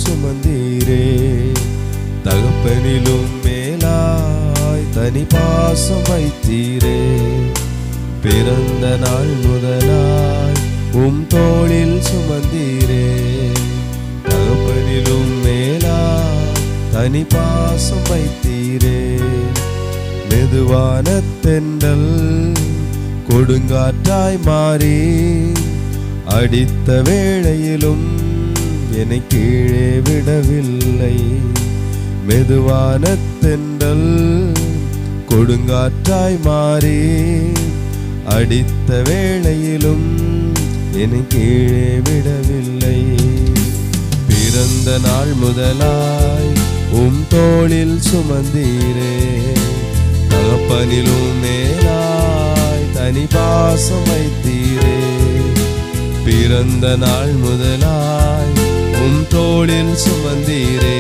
சுமந்தீரே. தகப்பனிலும் மேலாய் தனி பாசம் வைத்தீரே. பிறந்த நாள் முதலாய் தோளில் சுமந்தீரே. தகப்பனிலும் மேலாய் தனி பாசம் வைத்தீரே. மெதுவான தென்றல் கொடுங்காற்றாய் மாறி அடித்த வேளையிலும் என்னை கீழே விடவில்லை. மெதுவான தென்றல் கொடுங்காற்றாய் மாறி அடித்த வேளையிலும் என்னை கீழே விடவில்லை. பிறந்த நாள் முதலாய் தோளில் சுமந்தீரே. தகப்பனிலும் மேலாய் தனி பாசம் வைத்தீரே. பிறந்த நாள் முதலாய் தோளில் சுமந்தீரே.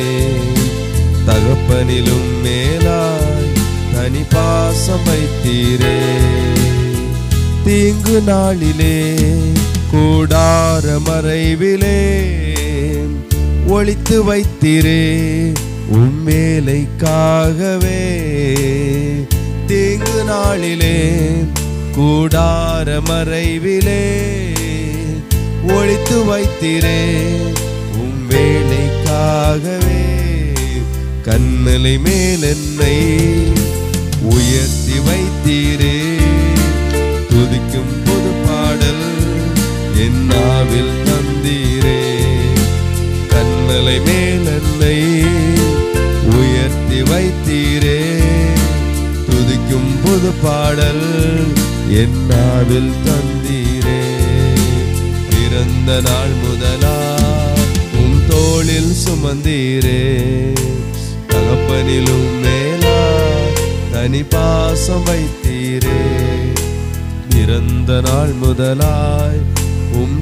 தகப்பனிலும் மேலாய் தனி பாசம் வைத்தீரே. தீங்கு நாளிலே கூடார மறைவிலே ஒளித்து வைத்தீரே வேலைக்காகவே. தீங்கு நாளிலே கூடார மறைவிலே ஒளித்து வைத்தீரே வேலைக்காகவே. கண்மலை மேல் என்னை உயர்த்தி வைத்தீரே. துதிக்கும் புது பாடல் என் நாவில் தந்தீரே. கண்மலை மேல் என்னை உயர்த்தி வைத்தீரே. துதிக்கும் புது பாடல் என் நாவில் தந்தீரே. பிறந்த நாள் முதலாய் தோளில் சுமந்தீரே. தகப்பனிலும் மேலாய் தனி பாசம் வைத்தீரே. பிறந்த நாள் முதலாய்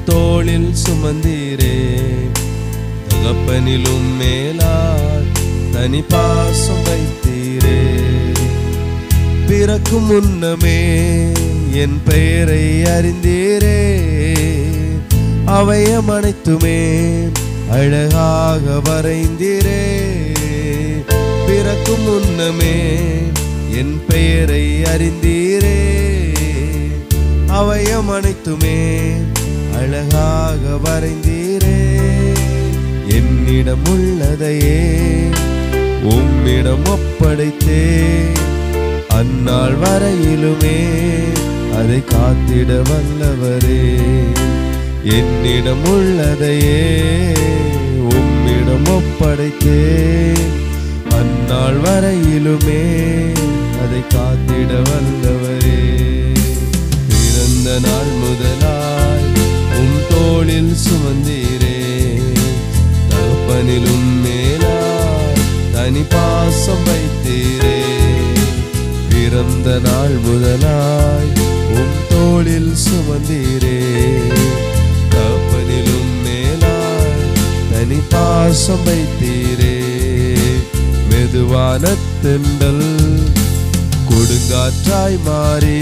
தோளில் சுமந்தீரே. தகப்பனிலும் மேலாய் தனி பாசம் வைத்தீரே. பிறக்கும் முன்னமே என் பெயரை அறிந்தீரே. அவயம் அனைத்துமே அழகாக வரைந்தீரே. பிறக்கும் முன்னமே என் பெயரை அறிந்தீரே. அவயம் அனைத்துமே அழகாக வரைந்தீரே. என்னிடம் உள்ளதையே உம்மிடம் ஒப்படைத்தே. அந்நாள் வரையிலுமே அதை காத்திட வல்லவரே. என்னிடம் உள்ளதையே உம்மிடம் ஒப்படைத்தே. அந்நாள் வரையிலுமே அதை காத்திட வல்லவரே. பிறந்த நாள் முதலாய் தோளில் சுமந்தீரே. தகப்பனிலும் மேலாய் தனி பாசம் வைத்தீரே. பிறந்த நாள் முதலாய் தோளில் சுமந்தீரே. தகப்பனிலும் மேலாய் தனி பாசம் வைத்தீரே. மெதுவான தென்றல் கொடுங்காற்றாய் மாறி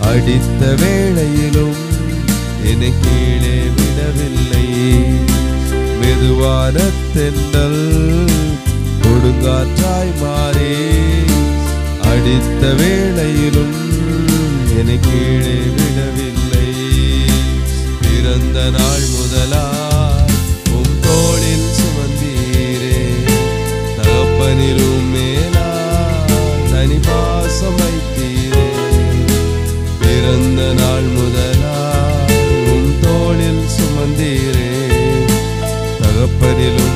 அடித்த வேளையிலும் என்னை கீழே விடவில்லை. மெதுவான தென்றல் கொடுங்காற்றாய் மாறி அடித்த வேளையிலும் என்னை கீழே விடவில்லை. பிறந்த நாள் முதலாய் தோளில் சுமந்தீரே. தகப்பனிலும் மேலாய் தனி பாசம் வைத்தீரே. பிறந்த நாள் முதலாய் தோளில் சுமந்தீரே. தகப்பனிலும்